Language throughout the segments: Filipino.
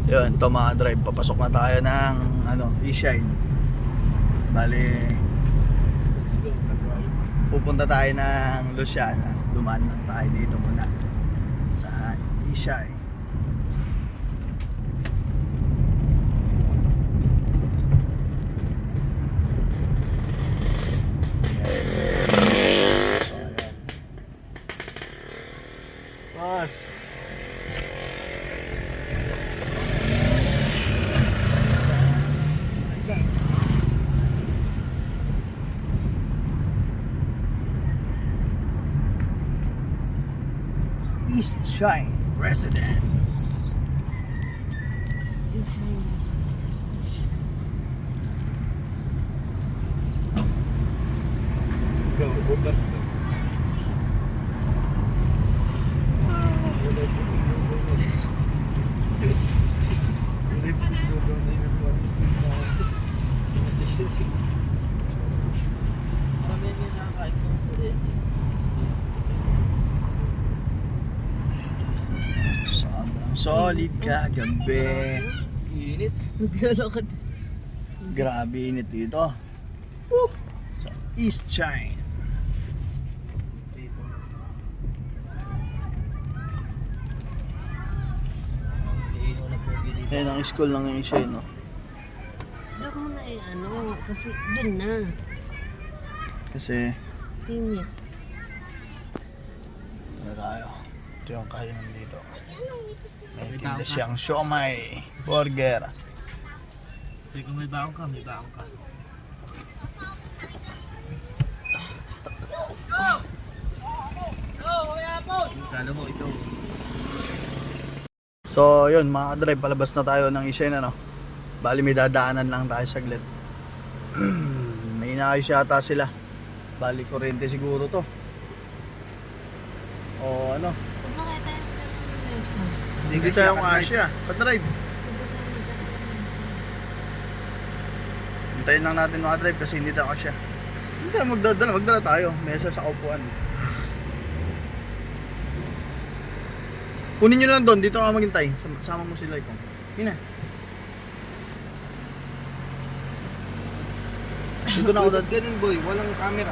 Yun, ito mga drive, papasok na tayo ng E-Shine. Bali, Let's go, Katwal. pupunta tayo ng Luciana. Dumaan lang tayo dito muna sa E-Shine. Boss. East Shine Residence. Go, open. Sobrang solid kagabi. Init. Naglalakad. Grabe init dito. Woo! Sa East Shine. Ayan ang school ng East Shine, no? Doon mo na kasi doon na. Kasi, Init. ano tayo? Ito yung kainan dito. May tinda siyang siomay, burger. Teka, may baon ka, may baon ka. Kala mo ito. So, yun mga drive, palabas na tayo ng East Shine, ano? Bali may dadaanan lang tayo saglit. May inaayos yata sila. Bali kurente siguro to. O ano? Huwag na kaya tayo Hindi tayo ang Asia. Pa-drive. Hintayin lang natin mga drive kasi hindi tayo Asia. Hindi tayo magdala tayo. Mesa sa kaupuan. Kunin nyo lang doon, dito ka maghintay. Sama mo sila ikaw. Yun na. Dito na ako dad. Ganun boy, walang camera.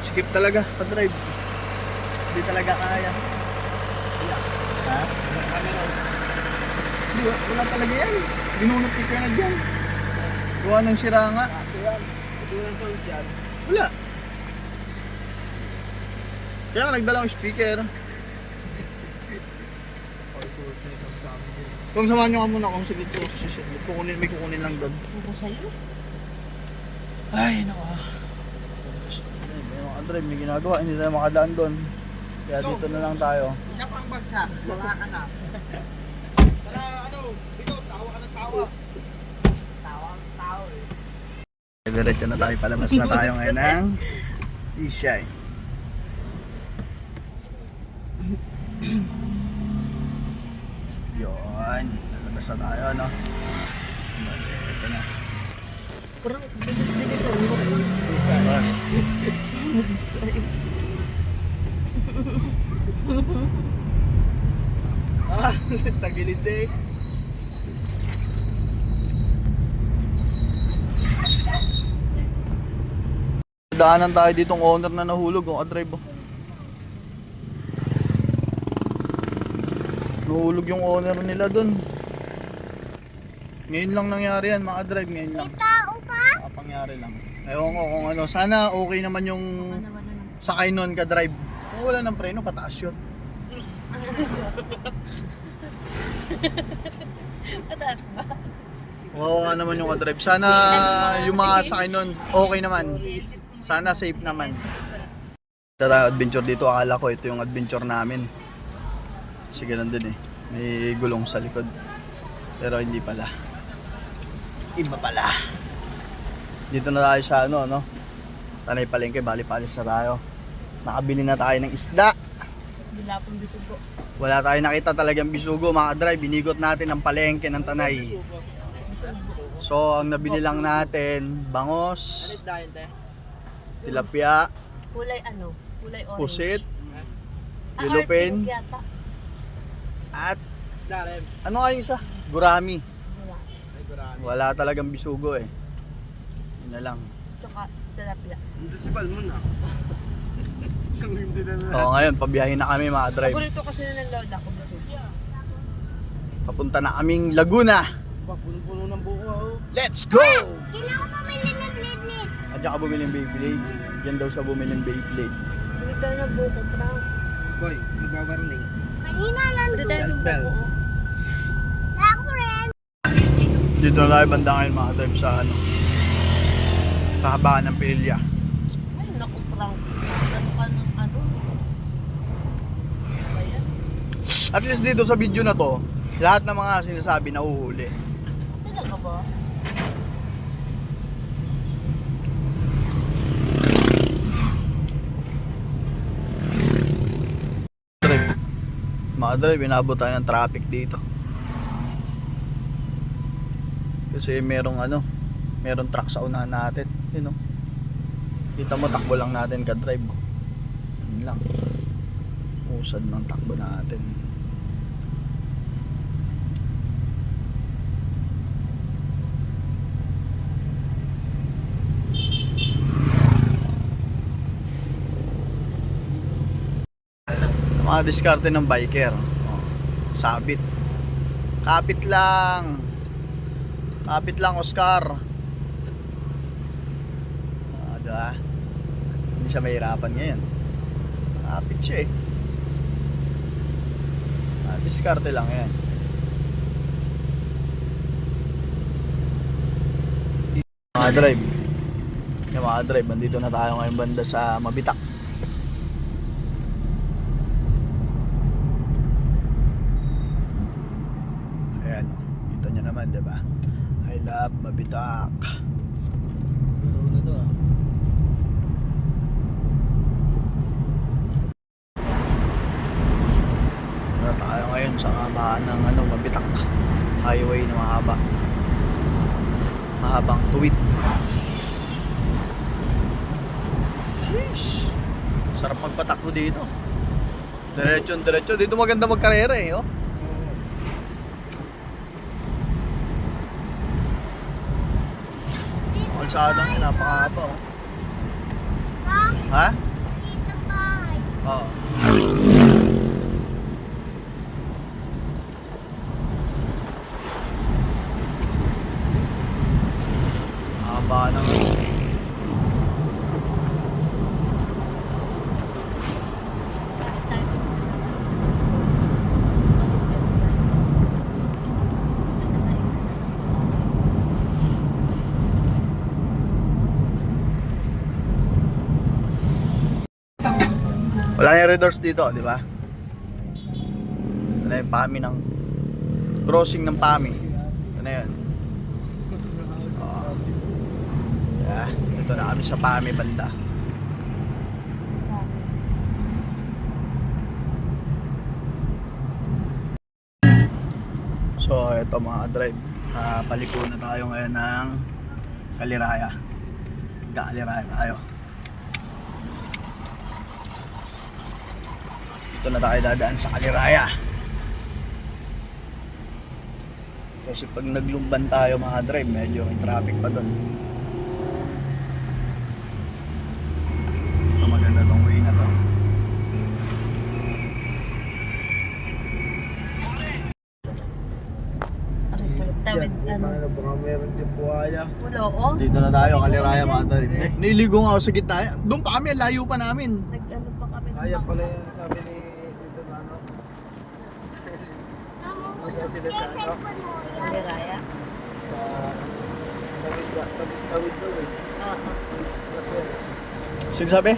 Skip talaga, pa-drive. Hindi talaga kaya. Ha? Walang camera. Hindi, wala talaga yan. Binunot ko na dyan. Gawa ng sira nga. Kaso yan, ito lang sound yan. Wala. Kaya nga nagdala akong speaker. Kung samahan nyo ka muna kung sige ko sa shit. May kukunin lang doon. Ako sa'yo. Ay, nako. May mga drive, may ginagawa. Hindi tayo makadaan doon. Kaya dito na lang tayo. Isa pang bagsak, wala ka na. Tara, ito, tawa ka ng tawa. Tawa ng tao eh. Diretso na tayo, palabas na tayo ngayon ng E-Shine. Yun, lalabas na tayo, no? Ito na. Parang bilis-bilis ang mo. Labas. Tagilid eh. Daanan tayo ditong owner na nahulog, oh, drive. Nahulog yung owner nila dun. Ngayon lang nangyari yan, mga drive, ngayon lang. May tao pa? Pangyari lang. Ewan ko kung ano, sana okay naman yung sakay nun ka drive. Kung wala ng preno, pataas yun. Mataas ba? Wawa naman yung ka-drive. Sana yung mga sakay nun, okay naman. Sana safe naman. Ito tayo adventure dito, akala ko ito yung adventure namin. Sige lang din eh. May gulong sa likod. Pero hindi pala. Iba pala. Dito na tayo sa no? Tanay Palengke, bali palis na tayo. Nakabili na tayo ng isda. Bila pang bisugo. Wala tayo nakita talagang bisugo, mga drive. Binigot natin ang palengke ng Tanay. So, ang nabili lang natin, bangos, tilapia, Kulay Kulay orange. pusit, Ah, yellowfin, pink yata. at isda rin. Ano nga yung isa? Gurami. Wala. Ay, gurami. Wala talagang bisugo eh. Yun na lang. Tsaka tilapia. Hindi si Balmon ah. Hindi na na. Oo, ngayon, pabiyahin na kami mga drive. Paborito kasi na ng lola ko. Papunta na kaming Laguna. Puno-puno ng buko oh. Let's go! Kailan ko pamili ng Beyblade? At ka bumili ng Beyblade. Yan daw siya bumili ng Beyblade. Bili tayo ng buko, Frank. Boy, nagwawarning. Kanina lang Bili tayo ng Bell. buko. Ako rin. Dito na tayo banda ngayon mga drive sa ano. Sa habaan ng Pilya. Ay, naku, Frank. Ano ka ng ano? Ayan. At least dito sa video na to, lahat ng mga sinasabi nahuhuli. Talaga ba? Drive. Mga drive, inabot tayo ng traffic dito. Kasi merong ano, merong truck sa unahan natin. Yun o. Kita mo, takbo lang natin ka-drive. Yun lang. Usad ng takbo natin. Mga diskarte ng biker. Oh, sabit. Kapit lang. Kapit lang, Oscar. Diba? Hindi siya mahirapan ngayon. Kapit siya eh. Diskarte lang yan. Mga drive. Yung mga drive, nandito na tayo ngayon banda sa Mabitak. Ayan, dito nyo naman, diba? I love Mabitak. Pero na to ah. Na tayo ngayon sa kabaan ng ano, Mabitak highway na mahaba. Mahabang tuwid. Sheesh. Sarap magpatakbo dito. Diretso. Dito maganda magkarera eh, oh. Kalsadang yun, napakahaba, oh. Ha? Ha? Dito ang bahay. Oo. Haba ng Bakit tayo kasi wala na yung red doors dito, di ba? Wala yung PAMI ng crossing ng PAMI. Ito na yun. Oo. Yeah, ito na kami sa PAMI banda. So, ito mga drive. Paliko na tayo ngayon ng Kaliraya. Kaliraya tayo. Ito na tayo dadaan sa Kaliraya. Kasi pag naglumban tayo mga drive, medyo may traffic pa doon. Ito maganda tong way na to. Ano sa tawid, ano? Baka meron din buhaya. Wala, oh. Dito na tayo, Kaliraya mga drive. Niligo nga ako sa gitna. Doon pa kami, layo pa namin. Nag-ano pa kami ng Kaya bangka. pala yung sabi ni dito na ano. Namumulog sila yung sa ano? cellphone mo. Yan. Kaliraya? Sa tawid daw eh. Oo. Bakit? Sige sabi?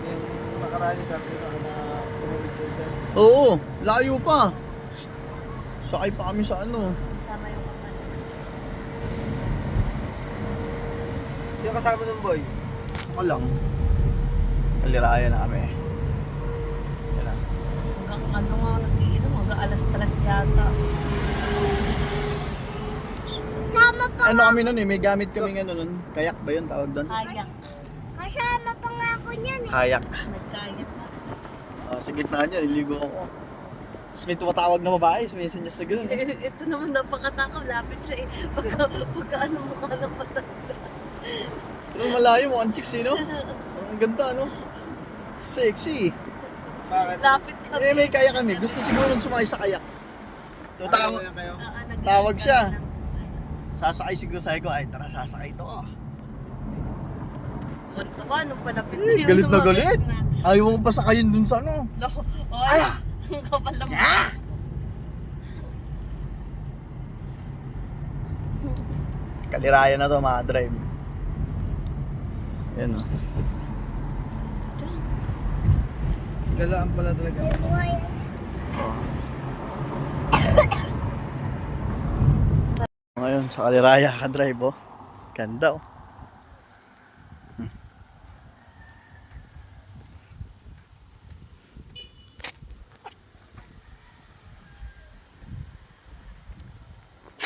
Yung nakaraan yung sabi ko na pumulog ko dyan. Oo, layo pa. Sakay pa kami sa ano. Tama yung kapal. Sino kasama ng boy? Ako lang. Kaliraya na kami. Yan na. Hanggang ano nga nag-iinom, hanggang alas 3 yata. Sama pa Ano kami nun eh, may gamit kami ano nun. Kayak ba yun tawag doon? Kayak. Kasama pa nga ako niyan eh. Kayak. Nagkayak na. Sa gitna niya, iligo ako. Tapos may tumatawag na babae, may senyas na gano'n. Ito naman napakatakam, lapit siya eh. Pagka ano mukha ng matanda. Pero malayo mo, ang chicks, no? Ang ganda, no? Sexy. Bakit? Lapit kami. Eh, may kayak kami. Gusto siguro sumakay sa kayak. Tutawag. Kayo? Tawag siya. Sasakay siguro, sabi ko, ay tara, sasakay to. Tuwa, nung palapit na yun. Galit na lumapit galit. na. Ayaw mo pa sakayin dun sa ano. Ay! Ang kapal ng Kalirayan na to, mga drive. Yan, oh. Galaan pala talaga. Ngayon, sa Kaliraya ka drive, oh. Ganda, oh.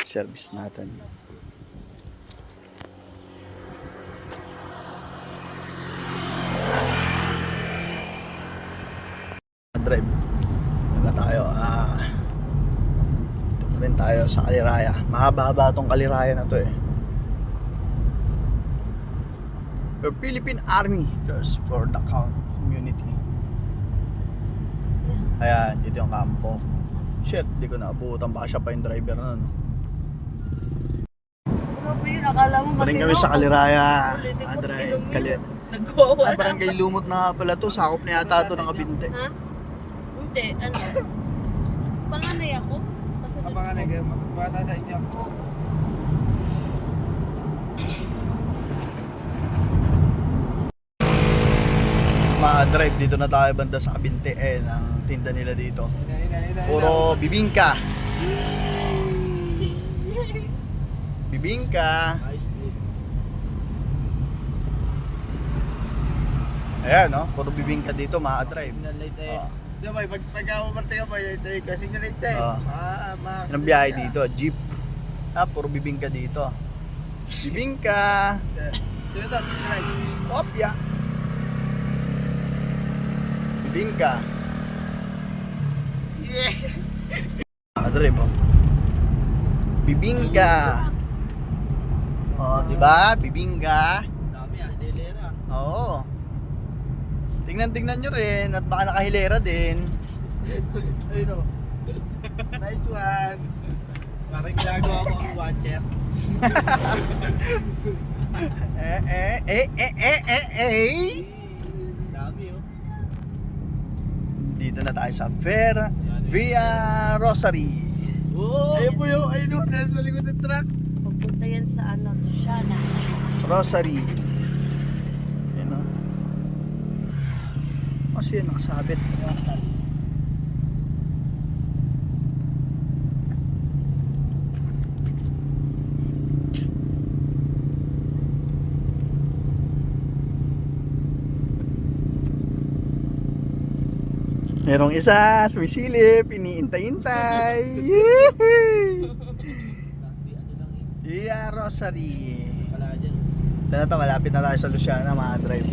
Service natin. Drive. Ano na tayo? Dito pa rin tayo sa Kaliraya. Mahaba-haba tong Kaliraya na to eh. The Philippine Army cares for the community. Ayan, dito yung kampo. Shit, di ko naabutan. Baka siya pa yung driver na, no? Grabe yun, akala mo Pa rin kami sa Kaliraya. Drive. Nagwawa. Barangay Lumot na pala to. Sakop na yata to ng Kabinte. Ha? Hindi, ano? Panganay ako. Kasunod Kapanganay kayo, matutbata sa inyo. Ma-drive dito na tayo banda sa Kabinte. Eh, ang tinda nila dito. Puro bibingka. Bibingka. Ayan, no? Puro bibingka dito, ma-drive. Oh. Diba, pag umarte ka ba, ito yung kasi ganit eh. Oo. Anong biyahe dito? Jeep. Puro bibingka dito. Bibingka. Diba ito, Opya. Bibingka. yeah! Ma-drive, oh. Bibingka. Oh, di ba? Bibingka. Dami hilera. Oo. Tingnan nyo rin at baka nakahilera din. Ayun o. Nice one. Parang ginagawa mo ang watcher. Dami oh. Dito na tayo sa Via Rosary. Ayun po yung, ayun o, dahil sa likod ng truck. Pupunta yan sa ano, Luciana. Rosary. Yan o. Kasi yun, nakasabit. Merong isa, sumisilip, iniintay-intay. Yehey! Via Rosary. Ito na to, malapit na tayo sa Luciana, mga drive.